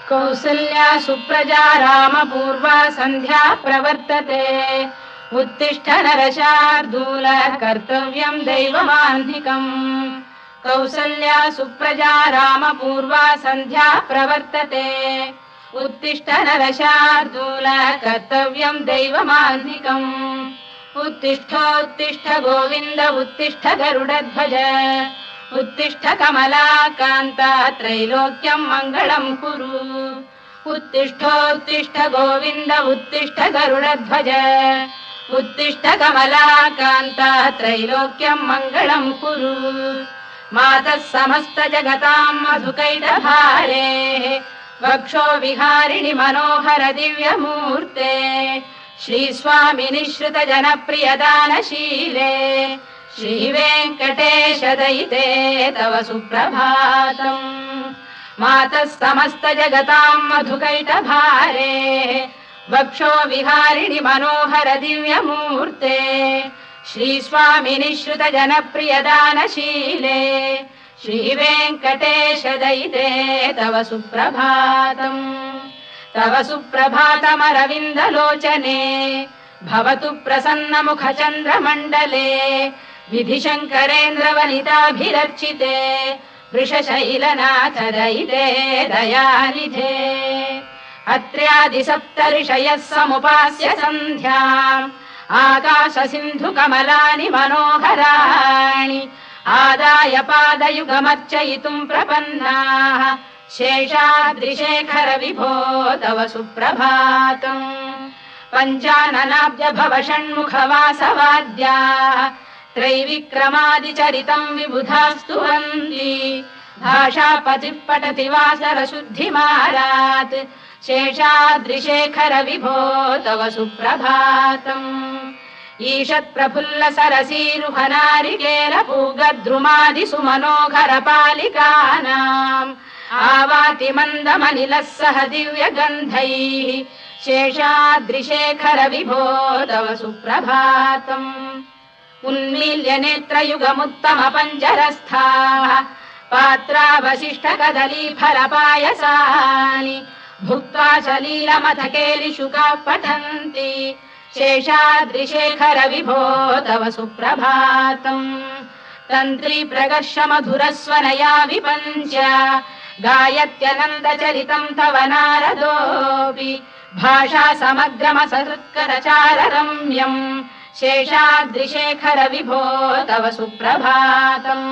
कौसल्या सुप्रजा रामपूर्वा सन्ध्या प्रवर्तते उत्तिष्ठ नरशार्दूल कर्तव्यं दैवमान्धिकम् कौसल्या सुप्रजा रामपूर्वा सन्ध्या प्रवर्तते उत्तिष्ठ नरशार्दूल कर्तव्यं दैवमान्धिकम् उत्तिष्ठोत्तिष्ठ गोविन्द उत्तिष्ठ गरुडध्वज उत्तिष्ठ कमलाकान्ता त्रैलोक्यं मङ्गलं कुरु उत्तिष्ठोत्तिष्ठ गोविन्द उत्तिष्ठ गरुडध्वज उत्तिष्ठ कमलाकान्ता त्रैलोक्यं मङ्गलं कुरु मातः समस्त जगतां मधुकैटभारे वक्षो विहारिणि मनोहर दिव्यमूर्ते श्रीस्वामिनि श्रुत जनप्रियदानशीले श्रीवेङ्कटेश दयिते तव सुप्रभातम् मातः समस्त जगतां मधुकैटभारे वक्षो विहारिणि मनोहर दिव्यमूर्ते श्रीस्वामिनि श्रुत जनप्रियदानशीले श्रीवेङ्कटेश दयिते तव सुप्रभातम् तव सुप्रभातमरविन्दलोचने भवतु प्रसन्न मुख चन्द्रमण्डले विधिशङ्करेन्द्रवनिताभिरर्चिते वृषशैलनाथ दयिते दयानिधे अत्र्यादिसप्तऋषयः समुपास्य सन्ध्याम् आकाश सिन्धु कमलानि मनोहराणि आदाय पादयुगमर्चयितुम् प्रपन्नाः शेषाद्रिशेखर विभो तव सुप्रभातम् पञ्चाननाब्ज भव षण्मुखवासवाद्याः त्रैविक्रमादिचरितम् विबुधास्तु वन्ति भाषापतिः पठति वासरशुद्धिमारात् शेषाद्रिशेखर विभो तव सुप्रभातम् ईषत्प्रफुल्ल सरसीरुहनारिकेलपूगद्रुमादिषु मनोहर पालिकानाम् आवाति मन्दमनिलः सह दिव्यगन्धैः शेषाद्रिशेखर विभो तव सुप्रभातम् उन्मील्य नेत्रयुगमुत्तम पञ्जरस्थाः पात्रावशिष्ट कदलीफलपायसानि भुक्त्वा सलीलमथकेलिशुकाः पठन्ति शेषाद्रिशेखर विभो तव सुप्रभातम् तन्त्री प्रकर्ष मधुरस्वनया विपञ्च गायत्यनन्दचरितम् तव नारदोऽपि भाषा समग्रमसहृत्करचार रम्यम् शेषाद्रिशेखर विभो तव सुप्रभातम्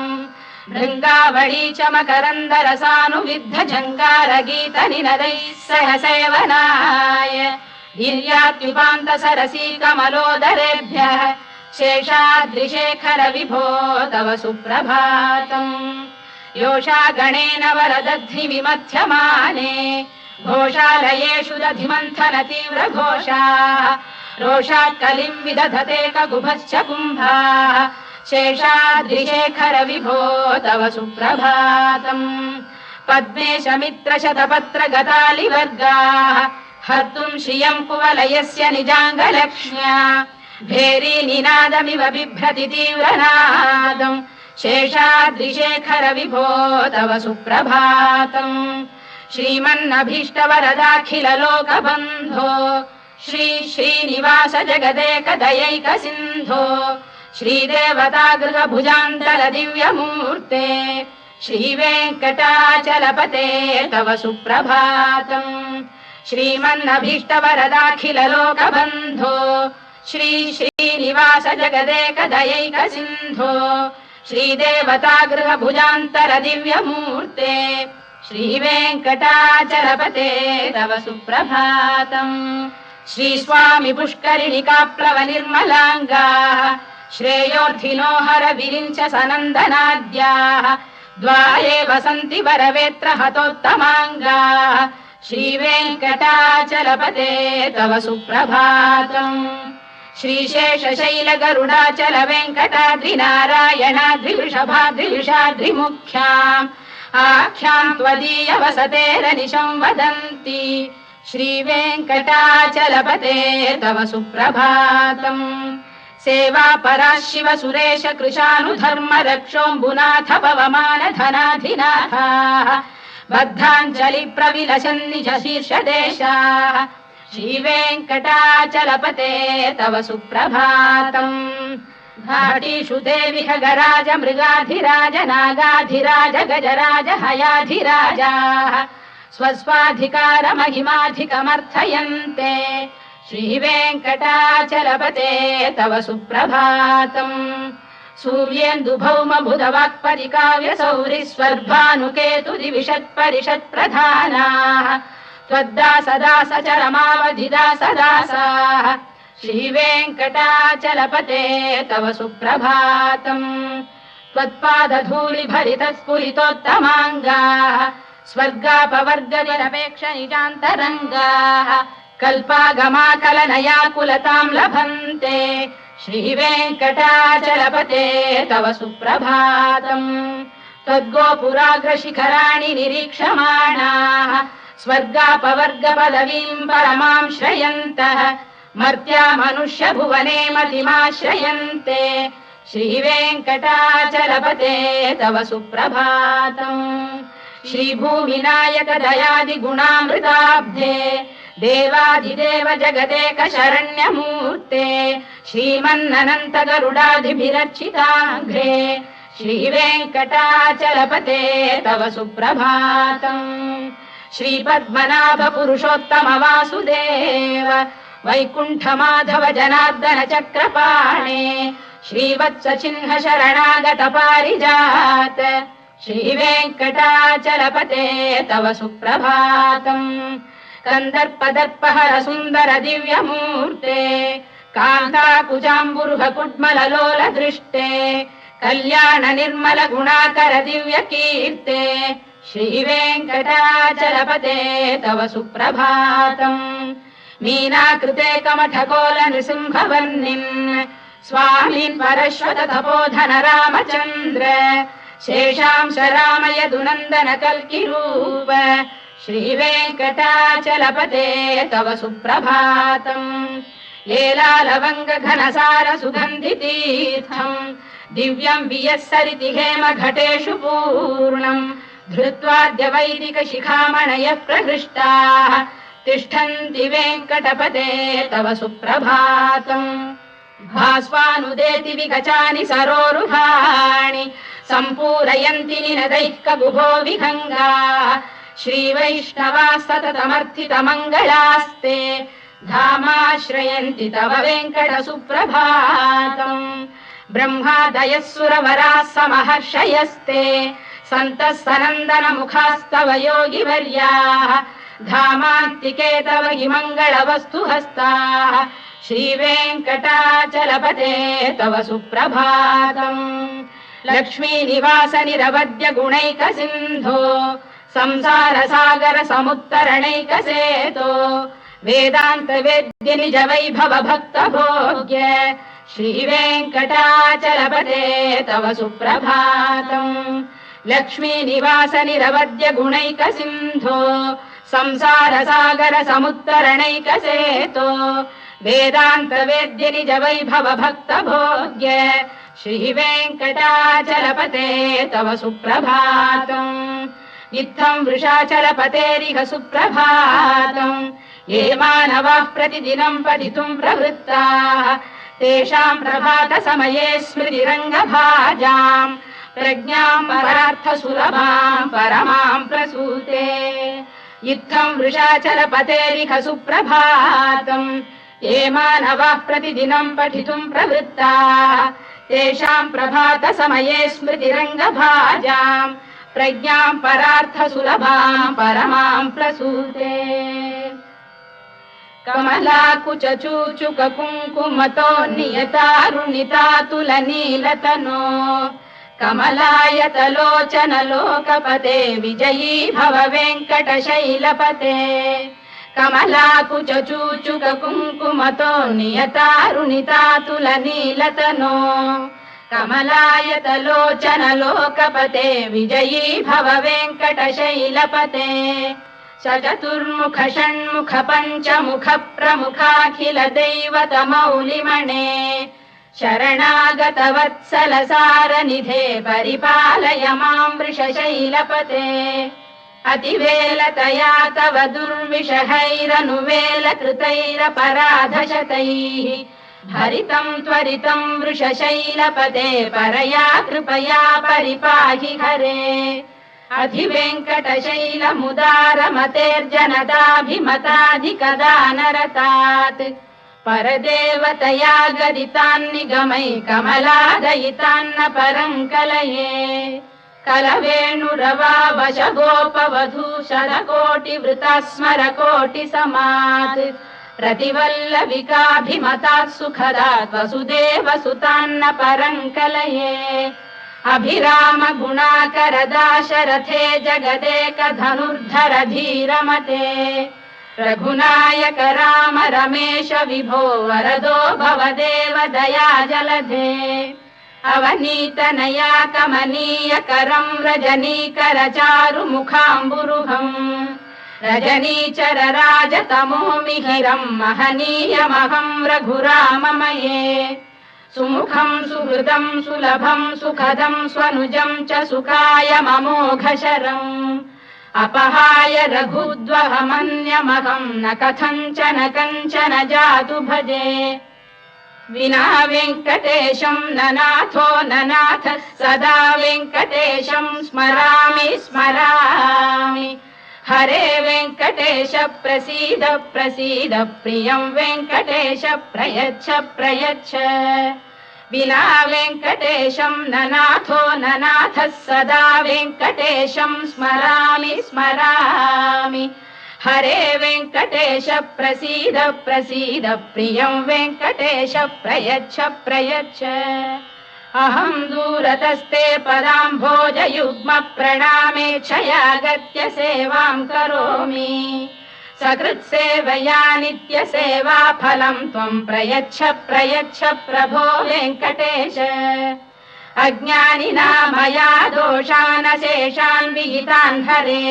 भृङ्गावळी च मकरन्दरसानुविद्ध झङ्कार गीत निनदैः सह सेवनाय धीर्यात्युपान्त सरसी कमलोदरेभ्यः शेषाद्रिशेखर विभो तव सुप्रभातम् योषा गणेन वरदध्नि विमथ्यमाने घोषालयेषु दधिमन्थन तीव्र घोषाः रोषात् कलिम् विदधते ककुभश्च कुम्भाः शेषाद्रिशेखर विभो तव सुप्रभातम् पद्मेश मित्र शतपत्र गतालिवर्गाः हर्तुम् श्रियम् कुवलयस्य निजाङ्गलक्ष्म्या भेरी निनादमिव बिभ्रति तीव्रनादम् शेषाद्रिशेखर विभो तव सुप्रभातम् श्रीमन्नभीष्टवरदाखिल लोकबन्धो श्री श्रीनिवास जगदेकदयैक सिन्धो श्रीदेवतागृह भुजान्तल दिव्यमूर्ते श्रीवेङ्कटाचलपते तव सुप्रभातम् श्रीमन्नभीष्टवरदाखिल लोकबन्धो श्री श्रीनिवास जगदेकदयैक सिन्धो श्रीदेवतागृह भुजान्तर दिव्यमूर्ते श्रीवेङ्कटाचलपते तव सुप्रभातम् श्रीस्वामि पुष्करिणिकाप्लव निर्मलाङ्गाः श्रेयोर्थिनो हर विरिञ्च सनन्दनाद्याः द्वारे वसन्ति वरवेत्र हतोत्तमाङ्गाः श्रीवेङ्कटाचलपते तव सुप्रभातम् श्रीशेषशैल गरुडाचल वेङ्कटाद्रिनारायणाद्रिवृषभाद्रिविषाद्रिमुख्याम् आख्याम् त्वदीय वसतेरनिशं वदन्ति श्रीवेङ्कटाचलपते तव सुप्रभातम् सेवा परा शिव सुरेश कृशानुधर्म रक्षोऽम्बुनाथ पवमान धनाधिनाथाः बद्धाञ्जलि प्रविलसन् निज शीर्षदेशाः श्रीवेङ्कटाचलपते तव सुप्रभातम् घाटीषु देवि खगराज मृगाधिराज नागाधिराज गजराज हयाधिराजाः स्वस्वाधिकार महिमाधिकमर्थयन्ते श्रीवेङ्कटाचलपते तव सुप्रभातम् सूर्येन्दुभौम बुधवाक्परिकाव्यसौरि स्वर्भानुकेतु दिविषत्परिषत्प्रधानाः त्वद्दासदास चरमावधिदासदासाः श्रीवेङ्कटाचलपते तव सुप्रभातम् त्वत्पादधूलिभरितस्फुलितोत्तमाङ्गाः स्वर्गापवर्गनिरपेक्ष निजान्तरङ्गाः कल्पागमाकलनयाकुलताम् लभन्ते श्रीवेङ्कटाचलपते तव सुप्रभातम् त्वद्गोपुराग्रशिखराणि निरीक्षमाणाः स्वर्गापवर्गपदवीम् परमाम् श्रयन्तः मर्त्या मनुष्य भुवने मतिमाश्रयन्ते श्रीवेङ्कटाचलपते तव सुप्रभातम् श्रीभूमिनायक दयादिगुणामृताब्धे देवादिदेव जगदेक शरण्यमूर्ते श्रीमन्ननन्त गरुडादिभिरर्चिताङ्घ्रे श्रीवेङ्कटाचलपते तव सुप्रभातम् श्रीपद्मनाभ पुरुषोत्तम वासुदेव वैकुण्ठ माधव जनार्दन चक्रपाणे श्रीवत्स चिह्न शरणागत पारिजात श्रीवेङ्कटाचलपते तव सुप्रभातम् कन्दर्पदर्पहर सुन्दर दिव्यमूर्ते कान्ताकुजाम्बुरुह कुड्मललोल दृष्टे कल्याण निर्मल गुणाकर दिव्य कीर्ते श्रीवेङ्कटाचलपते तव सुप्रभातम् मीनाकृते कमठकोल नृसिंहवर्णिन् स्वामिन् परश्वत तपोधन रामचन्द्र शेषांश रामय दुनन्दन कल्किरूप श्रीवेङ्कटाचलपते तव सुप्रभातम् लेलालवङ्ग घनसार सुगन्धितीर्थम् दिव्यम् वियस्सरिति हेम घटेषु पूर्णम् धृत्वाद्य वैदिक शिखामणयः प्रहृष्टाः तिष्ठन्ति वेङ्कटपते तव सुप्रभातम् भास्वानुदेति विगचानि सरोरुहाणि सम्पूरयन्ति निनदैः कबुभो विहङ्गाः श्रीवैष्णवाः सततमर्थितमङ्गलास्ते धामाश्रयन्ति तव वेङ्कट सुप्रभातम् ब्रह्मादयः सुरवराः समहर्षयस्ते सन्तः सनन्दन मुखास्तव योगिवर्याः धामान्तिके तव हि मङ्गलवस्तु हस्ताः श्रीवेङ्कटाचलपते तव सुप्रभातम् लक्ष्मी निवास निरवद्य गुणैक सिन्धो संसार सागर समुत्तरणैक सेतो वेदान्त वेद्य निज वैभव भक्त भोग्य श्रीवेङ्कटाचलपते तव सुप्रभातम् लक्ष्मी निवास निरवद्य गुणैक सिन्धो संसार सागर समुत्तरणैक सेतो वेदान्त वेद्य निज वैभव भक्त भोग्य श्रीवेङ्कटाचलपते तव सुप्रभातम् इत्थम् वृषाचलपतेरिह सुप्रभातम् ये मानवाः प्रतिदिनम् पठितुम् प्रवृत्ताः तेषाम् प्रभात समये स्मृतिरङ्गभाजाम् प्रज्ञाम् परार्थ सुलभाम् परमाम् प्रसूते इत्थम् वृषाचलपतेरिह सुप्रभातम् ये मानवाः प्रतिदिनम् पठितुम् प्रवृत्ताः तेषाम् प्रभात समये स्मृतिरङ्गभाजाम् प्रज्ञाम् परार्थ सुलभाम् परमाम् प्रसूते कमलाकुच चूचुक कुङ्कुमतो नियतारुणितातुलनीलतनो कमलायतलोचन लोकपते विजयी भव वेङ्कटशैलपते कमलाकुच चूचुक कुङ्कुमतो नियतारुणितातुलनीलतनो कमलायतलोचन लोकपते विजयी भव वेङ्कटशैलपते सचतुर्मुख षण्मुख पञ्चमुख प्रमुखाखिल दैवत मौलिमणे शरणागतवत्सलसारनिधे परिपालय मां वृषशैलपते अतिवेलतया तव दुर्विषहैरनुवेलकृतैरपराधशतैः हरितं त्वरितं वृषशैलपते परया कृपया परिपाहि हरे अधिवेङ्कटशैलमुदारमतेर्जनताभिमताधिकदानरतात् परदेवतया गदितान्निगमै कमलादयितान्न परं कलये कलवेणुरवावशगोपवधूषरकोटिवृता स्मरकोटिसमात् रतिवल्लविकाभिमतात् सुखदात् वसुदेवसुतान्न परं कलये अभिराम गुणाकरदाशरथे जगदेकधनुर्धर धीरमते रघुनायक राम रमेश विभो वरदो भवदेव दया जलधे अवनीतनया कमनीयकरं रजनीकर चारुमुखाम्बुरुहम् रजनीचर राजतमो मिहिरं महनीयमहं रघुराममये सुमुखं सुहृदं सुलभं सुखदं स्वनुजं च सुखायममोघशरम् अपहाय रघुद्वहमन्यमहं न कथञ्चन कञ्चन जातु भजे विना वेङ्कटेशं ननाथो ननाथः सदा वेङ्कटेशं स्मरामि स्मरामि हरे वेङ्कटेश प्रसीद प्रसीद प्रियं वेङ्कटेश प्रयच्छ प्रयच्छ विना वेङ्कटेशं ननाथो ननाथः सदा वेङ्कटेशं स्मरामि स्मरामि हरे वेङ्कटेश प्रसीद प्रसीद प्रियं वेङ्कटेश प्रयच्छ प्रयच्छ अहं दूरतस्ते पदाम्भोजयुग्म प्रणामेच्छयागत्य सेवां करोमि सकृत्सेवया नित्यसेवा फलं त्वं प्रयच्छ प्रयच्छ प्रभो वेङ्कटेश अज्ञानिना मया दोषानशेषान् विहितान् हरे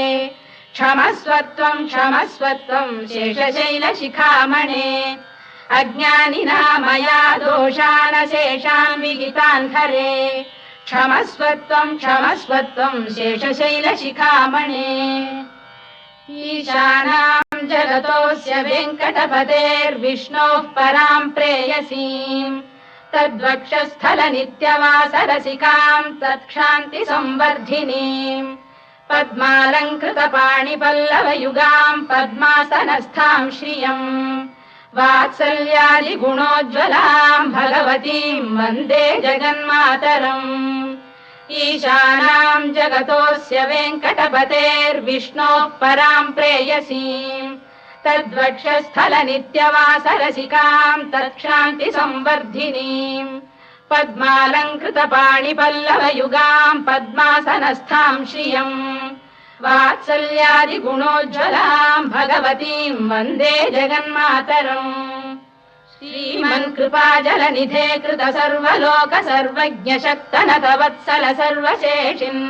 क्षमस्वत्वं शेषशैलशिखामणे अज्ञानिना मया दोषानशेषान् विहितान् हरे क्षमस्वत्वं शेषशैलशिखामणे ईशानां जगतोऽस्य वेङ्कटपतेर्विष्णोः परां प्रेयसीं तद्वक्षस्थलनित्यवासरसिकां तत्क्षान्तिसंवर्धिनीं पद्मालङ्कृतपाणिपल्लवयुगां पद्मासनस्थां श्रियम् वात्सल्यादिगुणोज्ज्वलां भगवतीं वन्दे जगन्मातरम् ईशानां जगतोऽस्य वेङ्कटपतेर्विष्णोः परां प्रेयसीं तद्वक्षस्थलनित्यवासरसिकां तत्क्षान्तिसंवर्धिनीं पद्मालङ्कृतपाणिपल्लवयुगां पद्मासनस्थां श्रियम् वात्सल्यादिगुणोज्ज्वलां भगवतीं वन्दे जगन्मातरम् श्रीमन्कृपाजलनिधे कृत सर्वलोक सर्वज्ञ शक्तनतवत्सल सर्वशेषिन्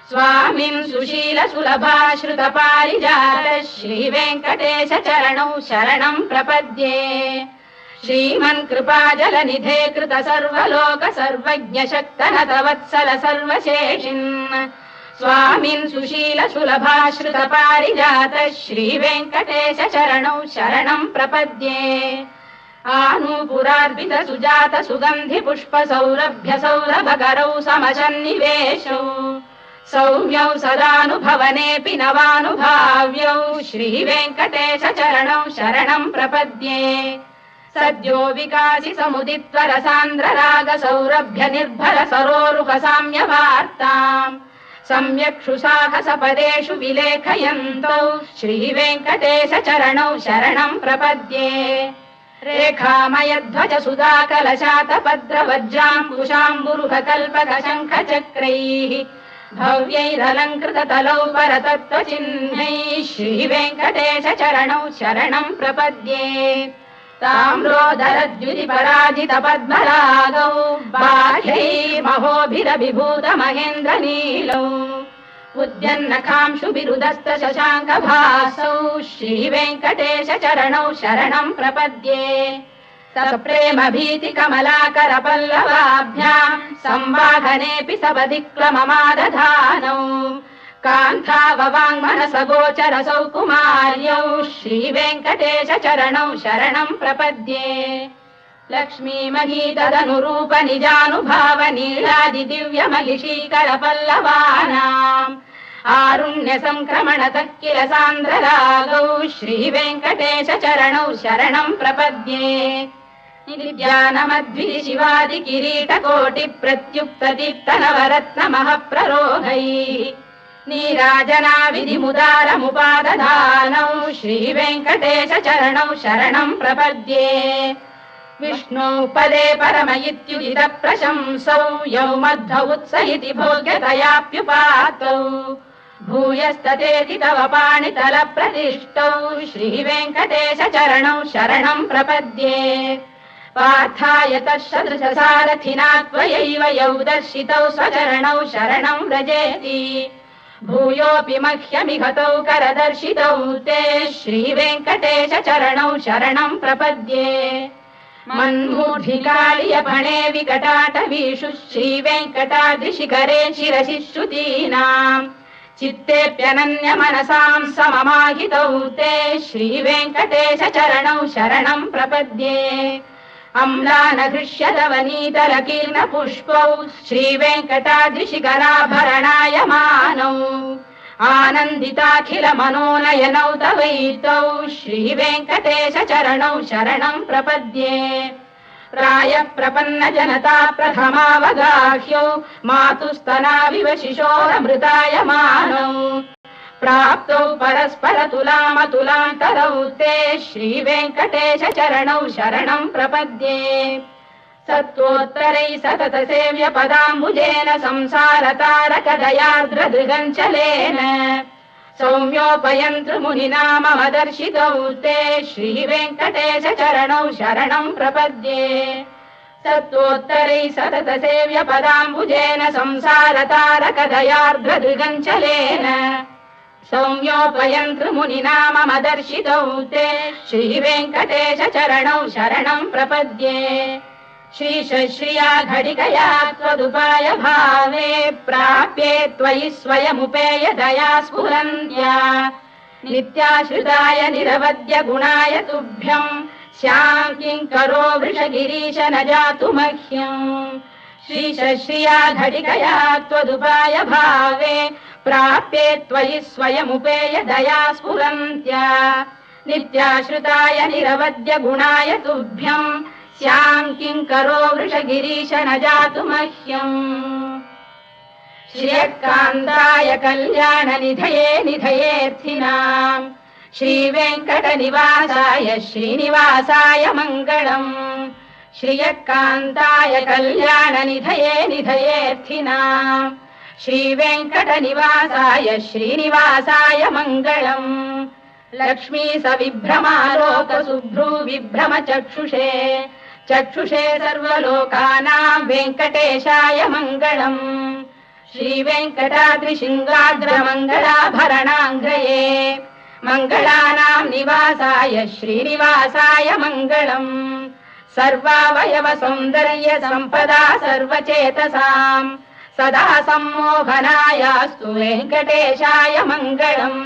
स्वामिन् सुशील सुलभाश्रित पारिजात श्रीवेङ्कटेश चरणौ शरणं प्रपद्ये श्रीमन्कृपाजलनिधे कृत सर्वलोक सर्वज्ञ शक्तनतवत्सल सर्वशेषिन् स्वामिन् सुशील सुलभाश्रित पारिजात श्रीवेङ्कटेश चरणौ शरणं प्रपद्ये आनूपुरार्पित सुजात सुगन्धि पुष्प सौरभ्य सौरभकरौ समसन्निवेशौ सौम्यौ सदानुभवनेऽपि नवानुभाव्यौ श्रीवेङ्कटेश चरणौ शरणं प्रपद्ये सद्यो विकासि समुदित्वर सान्द्र राग सौरभ्य निर्भर सरोरुह साम्यवार्ताम् सम्यक् सुसाहसपदेषु विलेखयन्तौ श्रीवेङ्कटेश चरणौ शरणं प्रपद्ये रेखामयध्वज सुधाकलशातपद्रवज्राङ्कुशाम्बुरुह कल्पक शङ्ख चक्रैः भव्यैरलङ्कृततलौ परतत्त्वचिह्नैः श्रीवेङ्कटेश चरणौ शरणं प्रपद्ये ताम्रोदरद्युतिपराजित पद्मरागौ बाह्यैर्महोभिरभिभूत महेन्द्रनीलौ उद्यन्नखांशुभिरुदस्त शशाङ्कभासौ श्रीवेङ्कटेश चरणौ शरणं प्रपद्ये सप्रेम भीति कमलाकर पल्लवाभ्याम् संवाहनेऽपि सपदिक्लममादधानौ कान्थाववाङ्मनस गोचरसौ कुमार्यौ श्रीवेङ्कटेश चरणौ शरणं प्रपद्ये लक्ष्मी महीतदनुरूप निजानुभाव नीलादि दिव्य मलिशीकर पल्लवानाम् आरुण्य संक्रमणतः किल सान्द्ररागौ श्रीवेङ्कटेश चरणौ शरणं प्रपद्ये निद्यानमद्भि शिवादि किरीटकोटि प्रत्युक्त दीप्त नवरत्न महप्ररोहैः नीराजना विधिमुदारमुपादधानौ श्रीवेङ्कटेश चरणौ शरणं प्रपद्ये विष्णौ पदे परम इत्युदित प्रशंसौ यौ मध्व उत्स इति भोग्यतयाप्युपातौ भूयस्ततेति तव पाणितल प्रतिष्ठौ श्रीवेङ्कटेश चरणौ शरणं प्रपद्ये पार्थाय तत्सदृश सारथिना त्वयैव यौ दर्शितौ स्वचरणौ शरणं व्रजेति भूयोऽपि मह्यमिहतौ करदर्शितौ ते श्रीवेङ्कटेश चरणौ शरणं प्रपद्ये मन्मूढिकालियपणे विकटाटवीषु श्रीवेङ्कटाद्रिशिखरे शिरसि श्रुतीनाम् चित्तेऽप्यनन्य मनसां सममाहितौ ते श्रीवेङ्कटेश चरणौ शरणं प्रपद्ये अम्लानघृष्यदवनीतलकीर्ण पुष्पौ श्रीवेङ्कटाद्रिशिखराभरणायमानौ आनन्दिताखिल मनोनयनौ तवैतौ श्रीवेङ्कटेश चरणौ शरणं प्रपद्ये प्रायः प्रपन्न जनता प्रथमावगाह्यौ मातुस्तनाविव शिशोरमृतायमानौ प्राप्तौ परस्पर तुलामतुलान्तरौ ते श्रीवेङ्कटेश चरणौ शरणं प्रपद्ये सत्त्वोत्तरैः सतत सेव्य पदाम्बुजेन संसारतारकदयार्द्रदृगञ्चलेन सौम्योपयन्तृमुनिना मम दर्शितौ ते श्रीवेङ्कटेश चरणौ शरणं प्रपद्ये सत्त्वोत्तरैः सतत सेव्य पदाम्बुजेन संसारतारकदयार्द्रदृगञ्चलेन सौम्योपयन्तृमुनिना मम दर्शितौ ते श्रीवेङ्कटेश चरणौ शरणं प्रपद्ये श्रीशश्रिया घटिकया त्वदुपाय भावे प्राप्ये त्वयि स्वयमुपेय दया स्फुरन्त्या नित्याश्रिताय निरवद्य गुणाय तुभ्यम् स्याम् किङ्करो वृषगिरीश न जातु मह्यम् श्रीशश्रिया घटिकया त्वदुपाय भावे प्राप्ये त्वयि स्वयमुपेय दया स्फुरन्त्या नित्याश्रिताय निरवद्य गुणाय तुभ्यम् स्याम् किङ्करो वृषगिरीश न जातु मह्यम् श्रियकान्ताय कल्याणनिधये निधयेऽर्थिनाम् श्रीवेङ्कटनिवासाय श्रीनिवासाय मङ्गलम् श्रियकान्ताय कल्याणनिधये निधयेऽर्थिनाम् श्रीवेङ्कटनिवासाय श्रीनिवासाय मङ्गलम् लक्ष्मी सविभ्रमालोक सुभ्रू विभ्रम चक्षुषे चक्षुषे सर्वलोकानां वेङ्कटेशाय मङ्गलम् श्रीवेङ्कटाद्रिशृङ्गाग्रमङ्गलाभरणाङ्गये मङ्गलानां निवासाय श्रीनिवासाय मङ्गलम् सर्वावयव सौन्दर्य सम्पदा सर्वचेतसाम् सदा सम्मोहनायास्तु वेङ्कटेशाय मङ्गलम्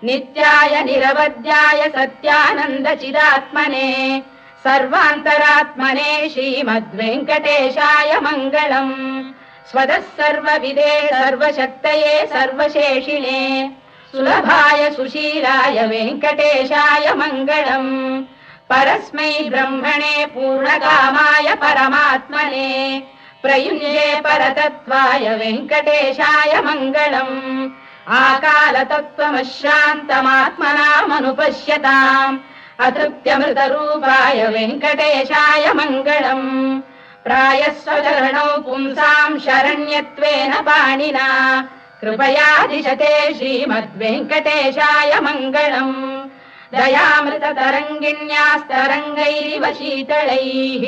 नित्याय निरवध्याय सत्यानन्दचिदात्मने सर्वान्तरात्मने श्रीमद्वेङ्कटेशाय मङ्गलम् स्वतः सर्वविदे सर्वशक्तये सर्वशेषिणे सुलभाय सुशीलाय वेङ्कटेशाय मङ्गलम् परस्मै ब्रह्मणे पूर्णकामाय परमात्मने प्रयुञ्जे परतत्त्वाय वेङ्कटेशाय मङ्गलम् आकालतत्त्वमश्रान्तमात्मनामनुपश्यताम् अतृप्त्यमृतरूपाय वेङ्कटेशाय मङ्गलम् प्रायस्वचरणौ पुंसाम् शरण्यत्वेन पाणिना कृपया दिशते श्रीमद्वेङ्कटेशाय मङ्गलम् दयामृततरङ्गिण्यास्तरङ्गैरिव शीतलैः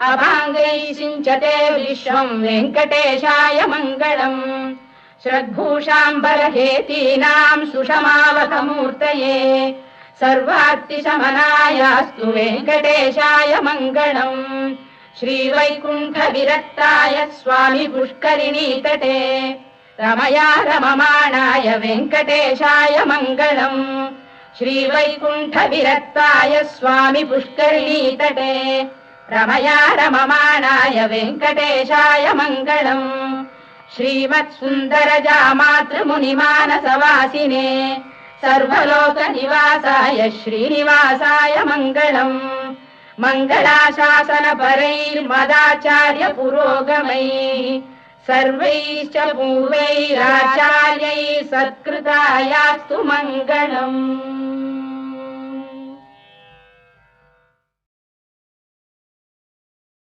अभाङ्गैः सिञ्चते विश्वम् वेङ्कटेशाय मङ्गलम् श्रद्भूषाम्बरहेतीनाम् सुषमावतमूर्तये सर्वार्तिशमनायास्तु वेङ्कटेशाय मङ्गलम् श्रीवैकुण्ठविरक्ताय स्वामी पुष्करिणीतटे रमया रममाणाय वेङ्कटेशाय मङ्गलम् श्रीवैकुण्ठविरक्ताय स्वामी पुष्करिणीतटे रमया रममाणाय वेङ्कटेशाय मङ्गलम् श्रीमत्सुन्दरजामातृमुनिमानसवासिने सर्वलोकनिवासाय श्रीनिवासाय मङ्गलम् मङ्गलाशासनपरैर्मदाचार्य पुरोगमैः सर्वैश्च पूर्वैराचार्यैः सत्कृतायास्तु मङ्गलम्।